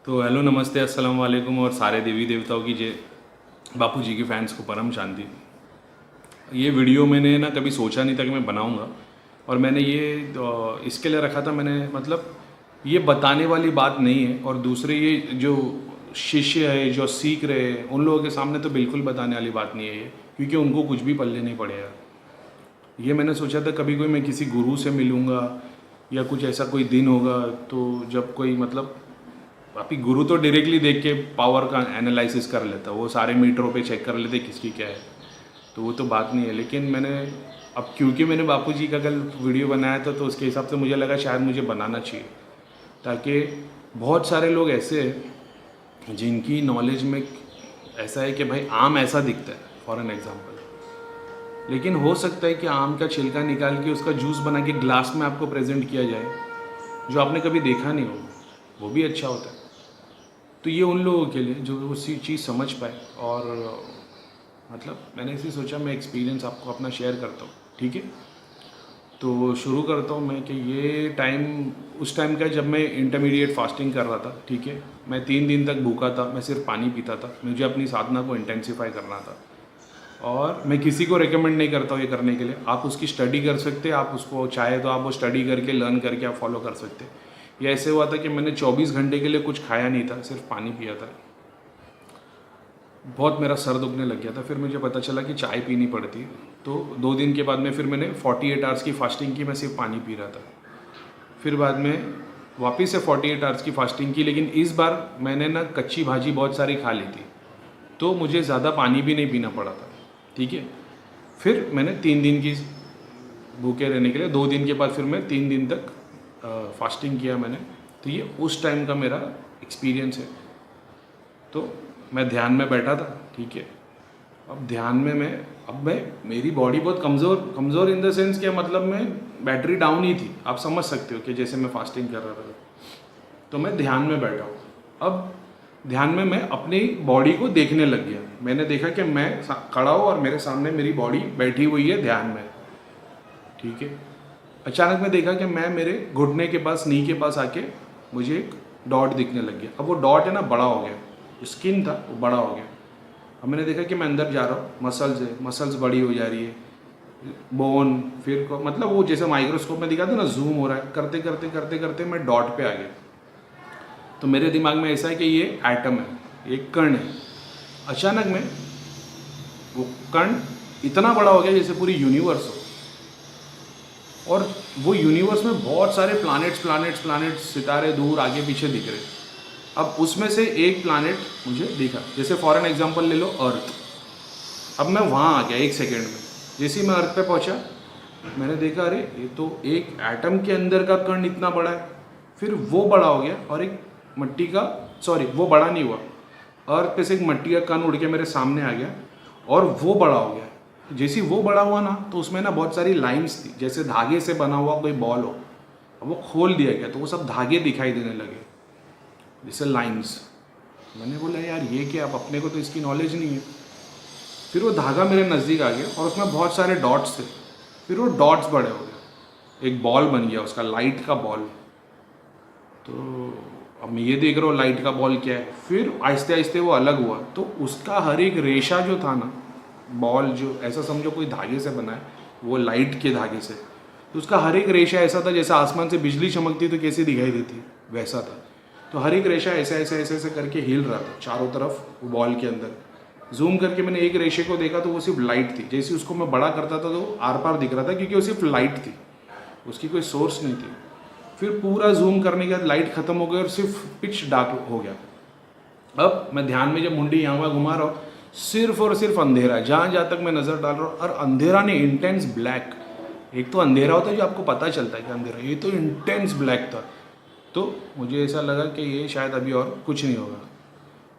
तो हेलो, नमस्ते, अस्सलाम वालेकुम और सारे देवी देवताओं की जय। बापू जी के फैंस को परम शांति। ये वीडियो मैंने ना कभी सोचा नहीं था कि मैं बनाऊंगा। और मैंने ये इसके लिए रखा था। मैंने मतलब ये बताने वाली बात नहीं है। और दूसरे ये जो शिष्य है जो सीख रहे हैं उन लोगों के सामने तो बिल्कुल बताने वाली बात नहीं है ये, क्योंकि उनको कुछ भी पल्ले नहीं पड़ेगा। ये मैंने सोचा था कभी कोई मैं किसी गुरु से मिलूँगा या कुछ ऐसा कोई दिन होगा, तो जब कोई मतलब अभी गुरु तो डायरेक्टली देख के पावर का एनालिसिस कर लेता, वो सारे मीटरों पे चेक कर लेते किसकी क्या है, तो वो तो बात नहीं है। लेकिन मैंने अब क्योंकि मैंने बापू जी का कल वीडियो बनाया था, तो उसके हिसाब से मुझे लगा शायद मुझे बनाना चाहिए, ताकि बहुत सारे लोग ऐसे हैं जिनकी नॉलेज में ऐसा है कि भाई आम ऐसा दिखता है फॉर एन एग्जाम्पल, लेकिन हो सकता है कि आम का छिलका निकाल के उसका जूस बना के ग्लास में आपको प्रेजेंट किया जाए, जो आपने कभी देखा नहीं होगा, वो भी अच्छा होता है। तो ये उन लोगों के लिए जो उसी चीज़ समझ पाए। और मतलब मैंने इसी सोचा मैं एक्सपीरियंस आपको अपना शेयर करता हूँ, ठीक है। तो शुरू करता हूँ मैं कि ये टाइम उस टाइम का है जब मैं इंटरमीडिएट फास्टिंग कर रहा था, ठीक है। मैं 3 दिन तक भूखा था, मैं सिर्फ पानी पीता था, मुझे अपनी साधना को इंटेंसीफाई करना था। और मैं किसी को रिकमेंड नहीं करता हूँ ये करने के लिए। आप उसकी स्टडी कर सकते हैं, आप उसको चाहे तो आप वो स्टडी करके लर्न करके आप फॉलो कर सकते हैं। ये ऐसे हुआ था कि मैंने 24 घंटे के लिए कुछ खाया नहीं था, सिर्फ पानी पिया था। बहुत मेरा सर दुखने लग गया था, फिर मुझे पता चला कि चाय पीनी पड़ती है। तो 2 दिन के बाद में फिर मैंने 48 आवर्स की फास्टिंग की, मैं सिर्फ पानी पी रहा था। फिर बाद में वापस से 48 आवर्स की फास्टिंग की, लेकिन इस बार मैंने ना कच्ची भाजी बहुत सारी खा ली थी, तो मुझे ज़्यादा पानी भी नहीं पीना पड़ा था, ठीक है। फिर मैंने 3 दिन की भूखे रहने के लिए 2 दिन के बाद फिर मैं 3 दिन तक फास्टिंग किया मैंने। तो ये उस टाइम का मेरा एक्सपीरियंस है। तो मैं ध्यान में बैठा था, ठीक है। अब ध्यान में मैं मेरी बॉडी बहुत कमज़ोर कमज़ोर इन द सेंस कि मतलब मैं बैटरी डाउन ही थी, आप समझ सकते हो कि जैसे मैं फास्टिंग कर रहा था। तो मैं ध्यान में बैठा हूँ। अब ध्यान में मैं अपनी बॉडी को देखने लग गया। मैंने देखा कि मैं खड़ा हूँ और मेरे सामने मेरी बॉडी बैठी हुई है ध्यान में, ठीक है। अचानक मैं देखा कि मैं मेरे घुटने के पास, नी के पास आके मुझे एक डॉट दिखने लग गया। अब वो डॉट है ना बड़ा हो गया, जो स्किन था वो बड़ा हो गया। अब मैंने देखा कि मैं अंदर जा रहा हूँ, मसल्स है, मसल्स बड़ी हो जा रही है, बोन, फिर को मतलब वो जैसे माइक्रोस्कोप में दिखाते ना जूम हो रहा है, करते करते करते करते मैं डॉट पे आ गया। तो मेरे दिमाग में ऐसा है कि ये एटम है, एक कण है। अचानक में वो कण इतना बड़ा हो गया जैसे पूरी यूनिवर्स हो, और वो यूनिवर्स में बहुत सारे प्लैनेट्स प्लैनेट्स प्लैनेट्स, सितारे दूर आगे पीछे दिख रहे। अब उसमें से एक प्लैनेट मुझे दिखा, जैसे फॉर एन एग्जांपल ले लो अर्थ। अब मैं वहाँ आ गया 1 सेकेंड में। जैसे ही मैं अर्थ पे पहुँचा, मैंने देखा अरे ये तो एक एटम के अंदर का कण इतना बड़ा है। फिर वो बड़ा हो गया और एक मट्टी का, सॉरी वो बड़ा नहीं हुआ, अर्थ पे से एक मट्टी का कण उड़ के मेरे सामने आ गया और वो बड़ा हो गया। जैसे ही वो बड़ा हुआ ना, तो उसमें ना बहुत सारी लाइंस थी, जैसे धागे से बना हुआ कोई बॉल हो। अब वो खोल दिया गया तो वो सब धागे दिखाई देने लगे, जैसे लाइंस। मैंने बोला यार ये क्या, अब अपने को तो इसकी नॉलेज नहीं है। फिर वो धागा मेरे नज़दीक आ गया और उसमें बहुत सारे डॉट्स थे। फिर वो डॉट्स बड़े हो गए, एक बॉल बन गया उसका, लाइट का बॉल। तो अब मैं ये देख रहा हूँ लाइट का बॉल क्या है। फिर आहिस्ते आहिस्ते वो अलग हुआ, तो उसका हर एक रेशा जो था ना, बॉल जो ऐसा समझो कोई धागे से बना है, वो लाइट के धागे से, तो उसका हर एक रेशा ऐसा था जैसे आसमान से बिजली चमकती तो कैसे दिखाई देती, वैसा था। तो हर एक रेशा ऐसे ऐसे ऐसे ऐसे करके हिल रहा था चारों तरफ बॉल के अंदर। जूम करके मैंने एक रेशे को देखा तो वो सिर्फ लाइट थी। जैसे उसको मैं बड़ा करता था तो आर पार दिख रहा था, क्योंकि वो सिर्फ लाइट थी, उसकी कोई सोर्स नहीं थी। फिर पूरा जूम करने के बाद लाइट खत्म हो गई और सिर्फ पिच डार्क हो गया। अब मैं ध्यान में जब मुंडी यहाँ वहाँ घुमा रहा हूँ, सिर्फ और सिर्फ अंधेरा है जहाँ जहाँ तक मैं नज़र डाल रहा हूँ। और अंधेरा नहीं, इंटेंस ब्लैक। एक तो अंधेरा होता है जो आपको पता चलता है कि अंधेरा, ये तो इंटेंस ब्लैक था। तो मुझे ऐसा लगा कि ये शायद अभी और कुछ नहीं होगा।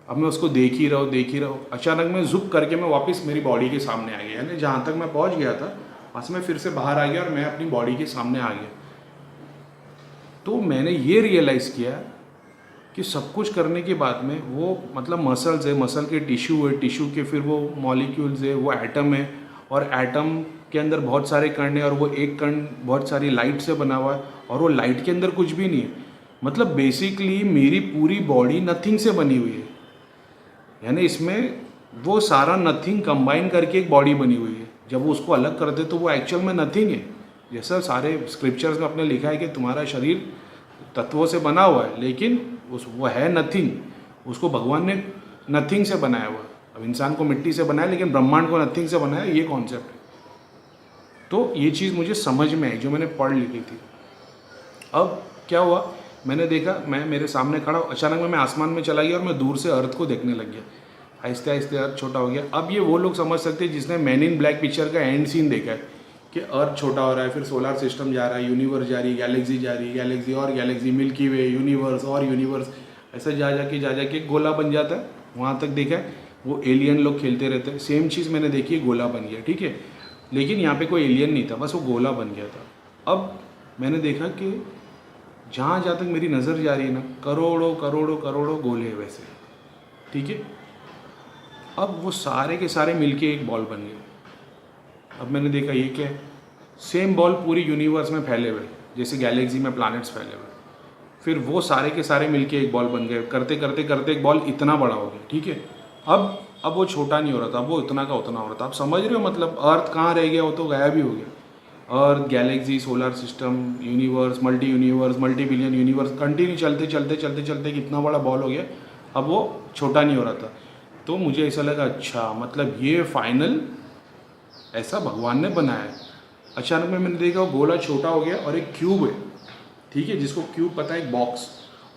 अब मैं उसको देख ही रहा हूँ देख ही रहा हूँ। अचानक मैं झुक करके मैं वापस मेरी बॉडी के सामने आ गया, यानी जहाँ तक मैं पहुँच गया था वहाँ से मैं फिर से बाहर आ गया और मैं अपनी बॉडी के सामने आ गया। तो मैंने ये रियलाइज़ किया कि सब कुछ करने के बाद में वो मतलब मसल्स है, मसल के टिश्यू है, टिश्यू के फिर वो मॉलिक्यूल्स है, वो एटम है, और एटम के अंदर बहुत सारे कण हैं, और वो एक कण बहुत सारी लाइट से बना हुआ है, और वो लाइट के अंदर कुछ भी नहीं है। मतलब बेसिकली मेरी पूरी बॉडी नथिंग से बनी हुई है, यानी इसमें वो सारा नथिंग कंबाइन करके एक बॉडी बनी हुई है। जब वो उसको अलग कर दे तो वो एक्चुअल में नथिंग है। जैसा सारे स्क्रिप्चर्स में अपने लिखा है कि तुम्हारा शरीर तत्वों से बना हुआ है, लेकिन वो है नथिंग, उसको भगवान ने नथिंग से बनाया हुआ है। अब इंसान को मिट्टी से बनाया, लेकिन ब्रह्मांड को नथिंग से बनाया, ये कॉन्सेप्ट है। तो ये चीज़ मुझे समझ में आई जो मैंने पढ़ लिखी थी। अब क्या हुआ, मैंने देखा, मैं मेरे सामने खड़ा, अचानक मैं आसमान में चला गया और मैं दूर से अर्थ को देखने लग गया। आहिस्ते आहिस्ते अर्थ छोटा हो गया। अब ये वो लोग समझ सकते हैं जिसने मैन इन ब्लैक पिक्चर का एंड सीन देखा है कि अर्थ छोटा हो रहा है, फिर सोलर सिस्टम जा रहा है, यूनिवर्स जा रही है, गैलेक्सी जा रही है, गैलेक्सी और गैलेक्सी, मिल्की वे, यूनिवर्स और यूनिवर्स, ऐसा जा जाके एक गोला बन जाता है। वहाँ तक देखा है, वो एलियन लोग खेलते रहते हैं, सेम चीज़ मैंने देखी है, गोला बन गया, ठीक है। लेकिन यहाँ पे कोई एलियन नहीं था, बस वो गोला बन गया था। अब मैंने देखा कि जहाँ तक मेरी नज़र जा रही है ना, करोड़ों करोड़ों करोड़ों गोले वैसे, ठीक है। अब वो सारे के सारे मिलके एक बॉल बन गए। अब मैंने देखा ये क्या है, सेम बॉल पूरी यूनिवर्स में फैले हुए, जैसे गैलेक्सी में प्लैनेट्स फैले हुए। फिर वो सारे के सारे मिलके एक बॉल बन गए, करते करते करते एक बॉल इतना बड़ा हो गया, ठीक है। अब वो छोटा नहीं हो रहा था, अब वो इतना का उतना हो रहा था। आप समझ रहे हो, मतलब अर्थ कहाँ रह गया, वो तो गायब ही हो गया। Earth, galaxy, solar system, universe, multi billion universe, continue चलते चलते चलते चलते कितना बड़ा बॉल हो गया, अब वो छोटा नहीं हो रहा था। तो मुझे ऐसा लगा, अच्छा मतलब ये फाइनल ऐसा भगवान ने बनाया है। अचानक में मैंने देखा वो गोला छोटा हो गया और एक क्यूब है, ठीक है, जिसको क्यूब पता है, एक बॉक्स,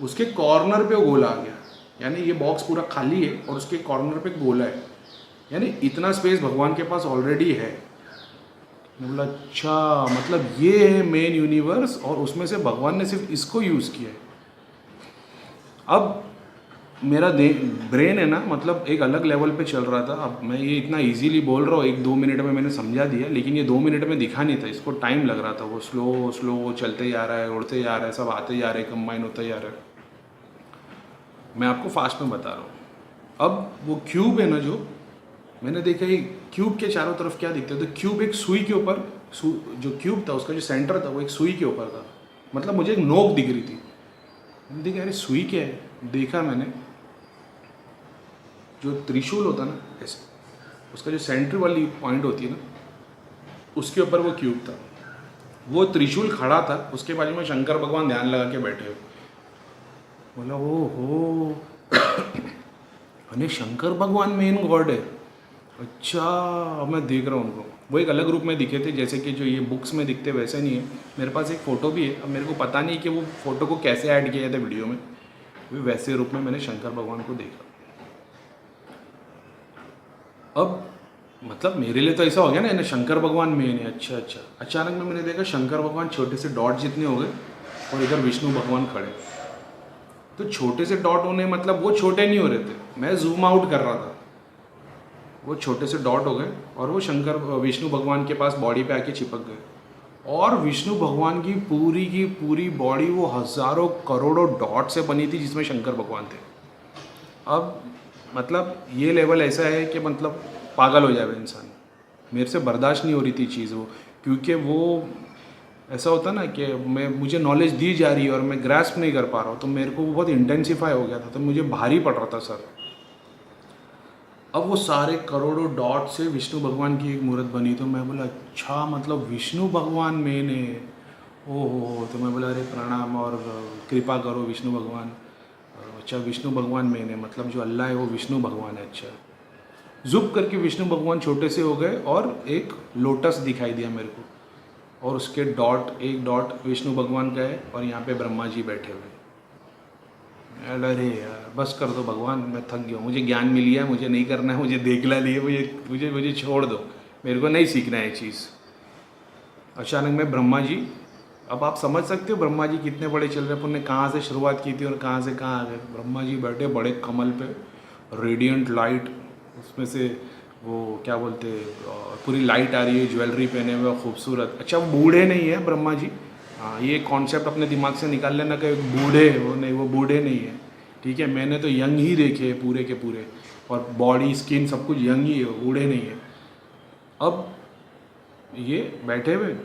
उसके कॉर्नर पे वो गोला आ गया। यानी ये बॉक्स पूरा खाली है और उसके कॉर्नर पे गोला है, यानी इतना स्पेस भगवान के पास ऑलरेडी है। मैं बोला अच्छा, मतलब ये है मेन यूनिवर्स और उसमें से भगवान ने सिर्फ इसको यूज़ किया है। अब मेरा ब्रेन है ना, मतलब एक अलग लेवल पे चल रहा था। अब मैं ये इतना इजीली बोल रहा हूँ, 1-2 मिनट में मैंने समझा दिया, लेकिन ये 2 मिनट में दिखा नहीं था, इसको टाइम लग रहा था। वो स्लो चलते जा रहा है, उड़ते जा रहा है, सब आते जा रहे हैं, कंबाइन होते जा रहा है। मैं आपको फास्ट में बता रहा हूँ। अब वो क्यूब है ना, जो मैंने देखा, ये क्यूब के चारों तरफ क्या दिखता है, तो क्यूब एक सुई के ऊपर, जो क्यूब था उसका जो सेंटर था वो एक सुई के ऊपर था। मतलब मुझे एक नोक दिख रही थी। मैंने देखा अरे सुई क्या है, देखा मैंने, जो त्रिशूल होता ना ऐसे, उसका जो सेंटर वाली पॉइंट होती है ना, उसके ऊपर वो क्यूब था। वो त्रिशूल खड़ा था, उसके बाजू में शंकर भगवान ध्यान लगा के बैठे हो। बोला ओ हो अरे शंकर भगवान मेन गॉड है। अच्छा, अब मैं देख रहा हूँ उनको, वो एक अलग रूप में दिखे थे, जैसे कि जो ये बुक्स में दिखते वैसे नहीं है। मेरे पास एक फ़ोटो भी है, अब मेरे को पता नहीं कि वो फ़ोटो को कैसे ऐड किया था वीडियो में, वैसे रूप में मैंने शंकर भगवान को देखा। अब मतलब मेरे लिए तो ऐसा हो गया ना, शंकर भगवान मेन है, अच्छा। अचानक में मैंने देखा शंकर भगवान छोटे से डॉट जितने हो गए और इधर विष्णु भगवान खड़े। तो छोटे से डॉट होने मतलब वो छोटे नहीं हो रहे थे, मैं जूम आउट कर रहा था, वो छोटे से डॉट हो गए और वो विष्णु भगवान के पास बॉडी पे आके चिपक गए। और विष्णु भगवान की पूरी बॉडी वो हज़ारों करोड़ों डॉट से बनी थी, जिसमें शंकर भगवान थे। अब मतलब ये लेवल ऐसा है कि मतलब पागल हो जाए इंसान, मेरे से बर्दाश्त नहीं हो रही थी चीज़ वो, क्योंकि वो ऐसा होता ना कि मुझे नॉलेज दी जा रही है और मैं ग्रास्प नहीं कर पा रहा हूँ, तो मेरे को वो बहुत इंटेंसिफाई हो गया था, तो मुझे भारी पड़ रहा था सर। अब वो सारे करोड़ों डॉट से विष्णु भगवान की एक मूर्त बनी, तो मैं बोला अच्छा मतलब विष्णु भगवान मैंने, ओहो। तो मैं बोला अरे प्रणाम और कृपा करो विष्णु भगवान। अच्छा विष्णु भगवान मैंने, मतलब जो अल्लाह है वो विष्णु भगवान है। अच्छा, ज़ुप करके विष्णु भगवान छोटे से हो गए और एक लोटस दिखाई दिया मेरे को, और उसके एक डॉट विष्णु भगवान का है और यहाँ पे ब्रह्मा जी बैठे हुए। अरे यार बस कर दो भगवान, मैं थक गया हूँ, मुझे ज्ञान मिल गया, मुझे नहीं करना है, मुझे देखला लिए, मुझे छोड़ दो, मेरे को नहीं सीखना है चीज़। अचानक में ब्रह्मा जी, अब आप समझ सकते हो ब्रह्मा जी कितने बड़े चल रहे, उन्होंने कहाँ से शुरुआत की थी और कहाँ से कहाँ आ गए। ब्रह्मा जी बैठे बड़े कमल पे, रेडियंट लाइट, उसमें से वो क्या बोलते, पूरी लाइट आ रही है, ज्वेलरी पहने हुए, खूबसूरत। अच्छा वो बूढ़े नहीं है ब्रह्मा जी, हाँ ये कॉन्सेप्ट अपने दिमाग से निकाल लेना कि बूढ़े वो नहीं, वो बूढ़े नहीं है, ठीक है। मैंने तो यंग ही देखे हैं पूरे के पूरे, और बॉडी स्किन सब कुछ यंग ही है, बूढ़े नहीं है। अब ये बैठे हुए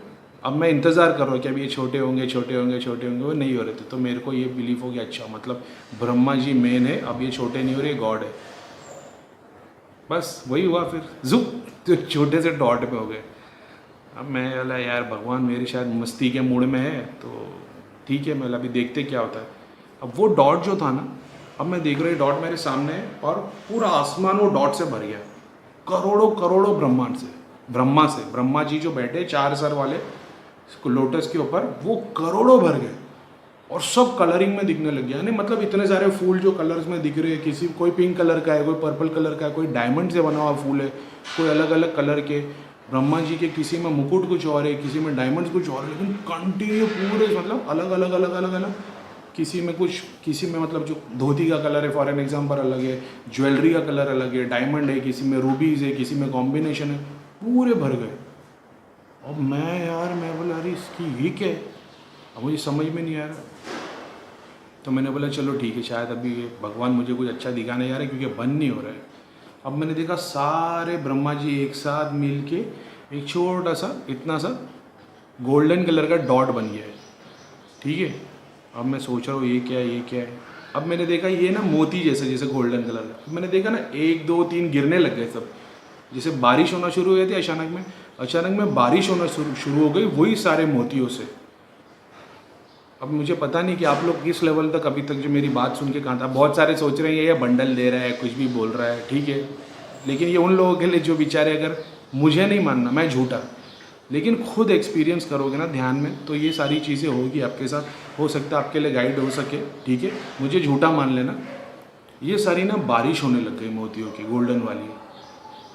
अब मैं इंतज़ार कर रहा हूँ कि अब ये छोटे होंगे छोटे होंगे छोटे होंगे, वो नहीं हो रहे थे। तो मेरे को ये बिलीव हो गया, अच्छा मतलब ब्रह्मा जी मेन है, अब ये छोटे नहीं हो रहे, गॉड है। बस वही हुआ, फिर जुप तो छोटे से डॉट पे हो गए। अब मैं बोला यार भगवान मेरी शायद मस्ती के मूड में है, तो ठीक है, मैं अभी देखते क्या होता है। अब वो डॉट जो था ना, अब मैं देख रहा हूँ डॉट मेरे सामने है और पूरा आसमान वो डॉट से भर गया, करोड़ों करोड़ों ब्रह्मांड से, ब्रह्मा जी जो बैठे 4 सर वाले लोटस के ऊपर, वो करोड़ों भर गए और सब कलरिंग में दिखने लग गया। यानी मतलब इतने सारे फूल जो कलर्स में दिख रहे हैं, किसी कोई पिंक कलर का है, कोई पर्पल कलर का है, कोई डायमंड से बना हुआ फूल है, कोई अलग अलग कलर के। ब्रह्मा जी के किसी में मुकुट कुछ और है, किसी में डायमंड्स कुछ और है, लेकिन कंटिन्यू पूरे मतलब अलग अलग अलग अलग अलग, किसी में कुछ, किसी में मतलब जो धोती का कलर है फॉर एन एग्जाम्पल अलग है, ज्वेलरी का कलर अलग है, डायमंड है, किसी में रूबीज़ है, किसी में कॉम्बिनेशन है, पूरे भर गए। अब मैं बोला अरे इसकी ये क्या है, अब मुझे समझ में नहीं आ रहा। तो मैंने बोला चलो ठीक है, शायद अभी भगवान मुझे कुछ अच्छा दिखाने जा रहे हैं, क्योंकि बंद नहीं हो रहा है। अब मैंने देखा सारे ब्रह्मा जी एक साथ मिल के एक छोटा सा इतना सा गोल्डन कलर का डॉट बन गया है, ठीक है। अब मैं सोच रहा हूँ ये क्या है, ये क्या है। अब मैंने देखा ये ना मोती जैसे, जैसे गोल्डन कलर का। मैंने देखा ना 1 2 3 गिरने लग गए सब, जैसे बारिश होना शुरू हो गई थी अचानक में बारिश होना शुरू हो गई वही सारे मोतियों से। अब मुझे पता नहीं कि आप लोग किस लेवल तक अभी तक जो मेरी बात सुन के कहा था। बहुत सारे सोच रहे हैं ये बंडल दे रहा है, कुछ भी बोल रहा है, ठीक है, लेकिन ये उन लोगों के लिए जो बेचारे, अगर मुझे नहीं मानना मैं झूठा, लेकिन खुद एक्सपीरियंस करोगे ना ध्यान में, तो ये सारी चीज़ें होगी आपके साथ, हो सकता है आपके लिए गाइड हो सके, ठीक है। मुझे झूठा मान लेना। ये सारी ना बारिश होने लग गई मोतियों की, गोल्डन वाली।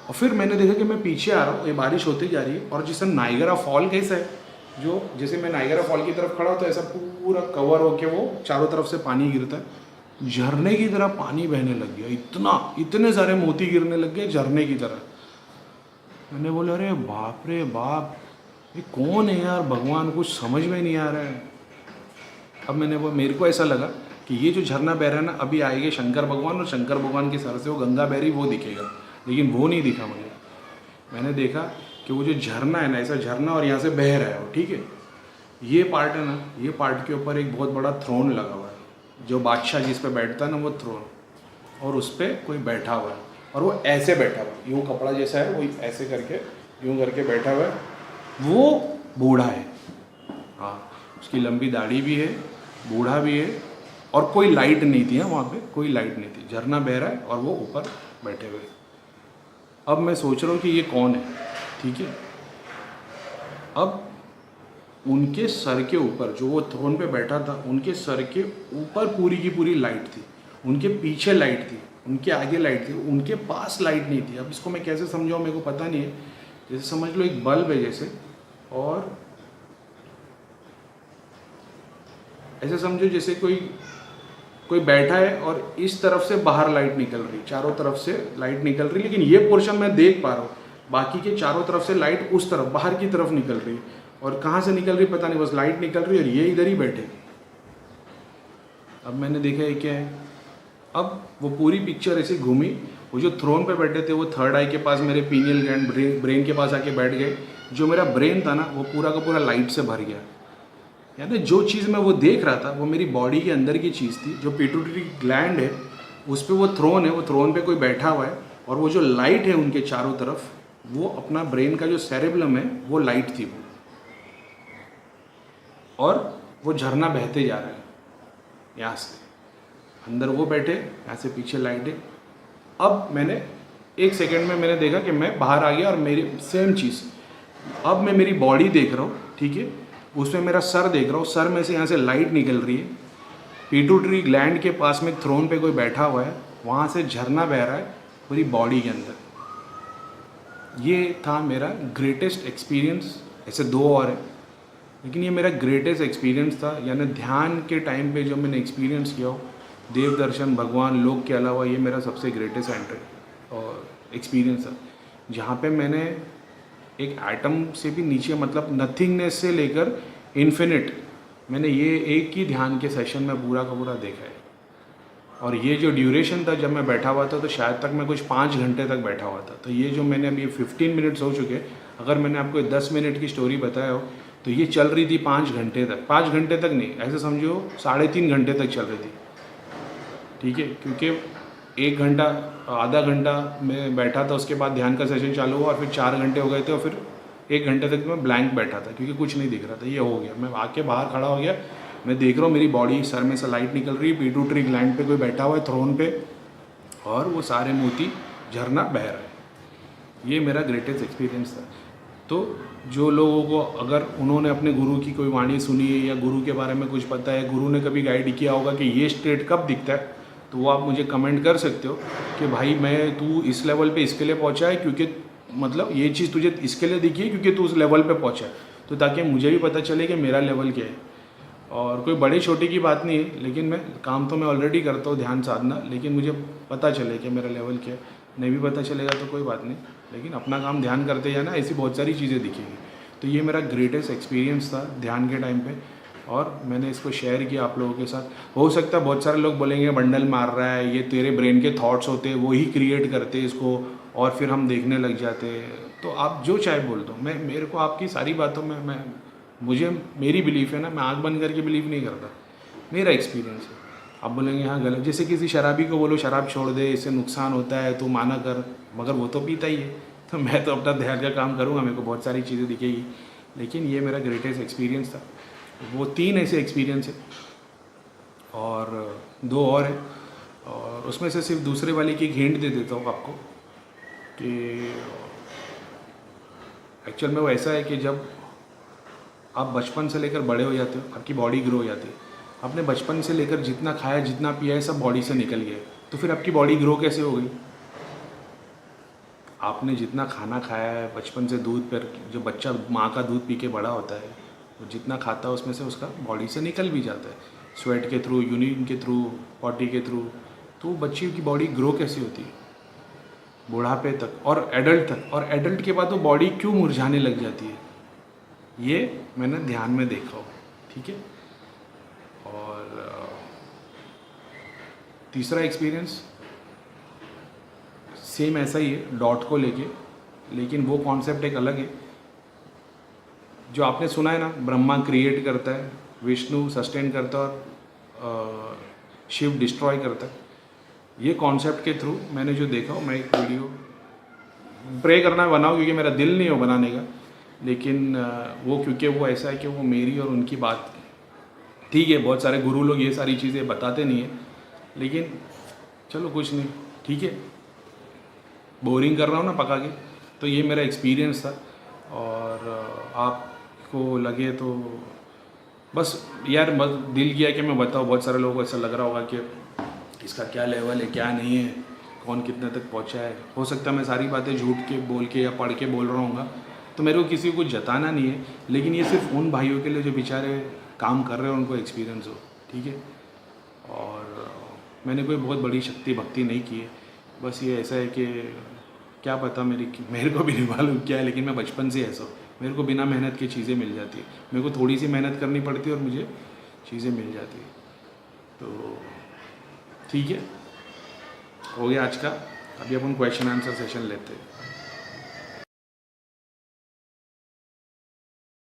और फिर मैंने देखा कि मैं पीछे आ रहा हूँ, ये बारिश होती जा रही है, और जैसे नाइगरा फॉल कैसा है, जो जैसे मैं नाइगरा फॉल की तरफ खड़ा हूँ तो ऐसा पूरा कवर होके वो चारों तरफ से पानी गिरता है, झरने की तरह पानी बहने लग गया, इतने सारे मोती गिरने लग गए झरने की तरह। मैंने बोला अरे बाप रे बाप, ये कौन है यार, भगवान कुछ समझ में नहीं आ रहा है। अब मेरे को ऐसा लगा कि ये जो झरना बह रहा है ना, अभी आएंगे शंकर भगवान, और शंकर भगवान के सर से वो गंगा बह रही वो दिखेगा, लेकिन वो नहीं दिखा मुझे। मैंने देखा कि वो जो झरना है ना, ऐसा झरना और यहाँ से बह रहा है वो, ठीक है। ये पार्ट है ना, ये पार्ट के ऊपर एक बहुत बड़ा थ्रोन लगा हुआ है, जो बादशाह जिस पे बैठता है ना वो थ्रोन, और उस पर कोई बैठा हुआ है, और वो ऐसे बैठा हुआ है, यूँ कपड़ा जैसा है, वो ऐसे करके यूँ करके बैठा हुआ है। वो बूढ़ा है, हाँ, उसकी लंबी दाढ़ी भी है, बूढ़ा भी है, और कोई लाइट नहीं थी वहाँ पे, कोई लाइट नहीं थी, झरना बह रहा है और वो ऊपर बैठे हुए। अब मैं सोच रहा हूँ कि ये कौन है, ठीक है। अब उनके सर के ऊपर, जो वो थ्रोन पे बैठा था, उनके सर के ऊपर पूरी की पूरी लाइट थी, उनके पीछे लाइट थी, उनके आगे लाइट थी, उनके पास लाइट नहीं थी। अब इसको मैं कैसे समझाऊँ मेरे को पता नहीं है। जैसे समझ लो एक बल्ब है जैसे, और ऐसे समझो जैसे कोई बैठा है और इस तरफ से बाहर लाइट निकल रही, चारों तरफ से लाइट निकल रही, लेकिन ये पोर्शन मैं देख पा रहा हूँ, बाकी के चारों तरफ से लाइट उस तरफ बाहर की तरफ निकल रही, और कहाँ से निकल रही पता नहीं, बस लाइट निकल रही और ये इधर ही बैठे। अब मैंने देखा ये क्या है। अब वो पूरी पिक्चर ऐसी घूमी, वो जो थ्रोन पे बैठे थे वो थर्ड आई के पास, मेरे पीनियल ग्लैंड ब्रेन के पास आके बैठ गए। जो मेरा ब्रेन था ना, वो पूरा का पूरा लाइट से भर गया। यानी जो चीज़ मैं वो देख रहा था वो मेरी बॉडी के अंदर की चीज़ थी। जो पिट्यूटरी ग्लैंड है उस पर वो थ्रोन है, वो थ्रोन पे कोई बैठा हुआ है, और वो जो लाइट है उनके चारों तरफ, वो अपना ब्रेन का जो सेरेब्रम है वो लाइट थी वो, और वो झरना बहते जा रहा है यहाँ से, अंदर वो बैठे, यहाँ से पीछे लाइट है। अब मैंने 1 सेकेंड में मैंने देखा कि मैं बाहर आ गया, और मेरी सेम चीज़, अब मैं मेरी बॉडी देख रहा हूँ, ठीक है, उसमें मेरा सर देख रहा हूँ, सर में से यहाँ से लाइट निकल रही है, पिट्यूटरी ग्लैंड के पास में थ्रोन पे कोई बैठा हुआ है, वहाँ से झरना बह रहा है पूरी बॉडी के अंदर। ये था मेरा ग्रेटेस्ट एक्सपीरियंस। ऐसे 2 और है, लेकिन ये मेरा ग्रेटेस्ट एक्सपीरियंस था। यानी ध्यान के टाइम पे जो मैंने एक्सपीरियंस किया हो, देव दर्शन, भगवान, लोक के अलावा, ये मेरा सबसे ग्रेटेस्ट एंटर और एक्सपीरियंस था, जहाँ पे मैंने एक एटम से भी नीचे, मतलब नथिंगनेस से लेकर इन्फिनिट, मैंने ये एक ही ध्यान के सेशन में पूरा का पूरा देखा है। और ये जो ड्यूरेशन था जब मैं बैठा हुआ था, तो शायद तक मैं कुछ 5 घंटे तक बैठा हुआ था। तो ये जो मैंने अभी 15 मिनट्स हो चुके, अगर मैंने आपको 10 मिनट की स्टोरी बताया हो, तो ये चल रही थी 5 घंटे तक, 5 घंटे तक नहीं, ऐसे समझो 3.5 घंटे तक चल रही थी, ठीक है। क्योंकि 1 घंटा आधा घंटा मैं बैठा था, उसके बाद ध्यान का सेशन चालू हुआ और फिर 4 घंटे हो गए थे और फिर 1 घंटे तक मैं ब्लैंक बैठा था क्योंकि कुछ नहीं दिख रहा था। ये हो गया, मैं आके बाहर खड़ा हो गया, मैं देख रहा हूँ मेरी बॉडी, सर में से लाइट निकल रही है, पिट्यूटरी ग्लैंड पे कोई बैठा हुआ है थ्रोन पे और वो सारे मोती झरना बह रहा है। ये मेरा ग्रेटेस्ट एक्सपीरियंस था। तो जो लोगों को, अगर उन्होंने अपने गुरु की कोई वाणी सुनी है या गुरु के बारे में कुछ पता है, गुरु ने कभी गाइड किया होगा कि ये स्टेट कब दिखता है, तो वो आप मुझे कमेंट कर सकते हो कि भाई तू इस लेवल पे इसके लिए पहुंचा है, क्योंकि मतलब ये चीज़ तुझे इसके लिए दिखी है क्योंकि तू उस लेवल पे पहुंचा है, तो ताकि मुझे भी पता चले कि मेरा लेवल क्या है। और कोई बड़े छोटे की बात नहीं है, लेकिन मैं काम तो मैं ऑलरेडी करता हूँ ध्यान साधना, लेकिन मुझे पता चले कि मेरा लेवल क्या है। नहीं भी पता चलेगा तो कोई बात नहीं, लेकिन अपना काम ध्यान करते जाना, ऐसी बहुत सारी चीज़ें दिखेंगी। तो ये मेरा ग्रेटेस्ट एक्सपीरियंस था ध्यान के टाइम पे और मैंने इसको शेयर किया आप लोगों के साथ। हो सकता है बहुत सारे लोग बोलेंगे बंडल मार रहा है, ये तेरे ब्रेन के थॉट्स होते हैं, वो ही क्रिएट करते हैं इसको और फिर हम देखने लग जाते हैं। तो आप जो चाहे बोल दो, मेरे को आपकी सारी बातों में मुझे मेरी बिलीफ है ना, मैं आँख बंद करके बिलीव नहीं करता, मेरा एक्सपीरियंस है। आप बोलेंगे हाँ गलत, जैसे किसी शराबी को बोलो शराब छोड़ दे, इससे नुकसान होता है, तो माना कर, मगर वो तो पीता ही है। तो मैं तो अपना ध्यान का काम करूँगा, मेरे को बहुत सारी चीज़ें दिखेगी, लेकिन ये मेरा ग्रेटेस्ट एक्सपीरियंस था। वो 3 ऐसे एक्सपीरियंस है और 2 और है, और उसमें से सिर्फ दूसरे वाले की एक हिंट दे देता हूँ आपको कि एक्चुअल में वो ऐसा है कि जब आप बचपन से लेकर बड़े हो जाते हो, आपकी बॉडी ग्रो हो जाती है। आपने बचपन से लेकर जितना खाया जितना पिया है सब बॉडी से निकल गया, तो फिर आपकी बॉडी ग्रो कैसे हो गई? आपने जितना खाना खाया है बचपन से, दूध पर, जो बच्चा माँ का दूध पी के बड़ा होता है, वो जितना खाता है उसमें से उसका बॉडी से निकल भी जाता है, स्वेट के थ्रू, यूरिन के थ्रू, पॉटी के थ्रू। तो बच्ची की बॉडी ग्रो कैसे होती है बुढ़ापे तक और एडल्ट तक, और एडल्ट के बाद वो बॉडी क्यों मुरझाने लग जाती है, ये मैंने ध्यान में देखा हो, ठीक है। और तीसरा एक्सपीरियंस सेम ऐसा ही है डॉट को लेके, लेकिन वो कॉन्सेप्ट एक अलग है। जो आपने सुना है ना, ब्रह्मा क्रिएट करता है, विष्णु सस्टेन करता है और शिव डिस्ट्रॉय करता है। ये कॉन्सेप्ट के थ्रू मैंने जो देखा, मैं एक वीडियो प्रे करना बनाऊँ क्योंकि मेरा दिल नहीं हो बनाने का, लेकिन वो क्योंकि वो ऐसा है कि वो मेरी और उनकी बात, ठीक है बहुत सारे गुरु लोग ये सारी चीज़ें बताते नहीं हैं, लेकिन चलो कुछ नहीं, ठीक है, बोरिंग कर रहा हूँ ना पका के। तो ये मेरा एक्सपीरियंस था, और आपको लगे तो बस यार बस दिल किया कि मैं बताऊँ। बहुत सारे लोगों को ऐसा लग रहा होगा कि इसका क्या लेवल है, क्या नहीं है, कौन कितने तक पहुँचा है। हो सकता है मैं सारी बातें झूठ के बोल के या पढ़ के बोल रहा हूँगा, तो मेरे को किसी को कुछ जताना नहीं है, लेकिन ये सिर्फ उन भाइयों के लिए जो बेचारे काम कर रहे हो, उनको एक्सपीरियंस हो, ठीक है। और मैंने कोई बहुत बड़ी शक्ति भक्ति नहीं की है, बस ये ऐसा है कि क्या पता मेरे को भी नहीं मालूम क्या है, लेकिन मैं बचपन से ऐसा हूँ, मेरे को बिना मेहनत की चीज़ें मिल जाती है। मेरे को थोड़ी सी मेहनत करनी पड़ती है और मुझे चीज़ें मिल जाती है। तो ठीक है, हो गया आज का। अभी अपन क्वेश्चन आंसर सेशन लेते हैं।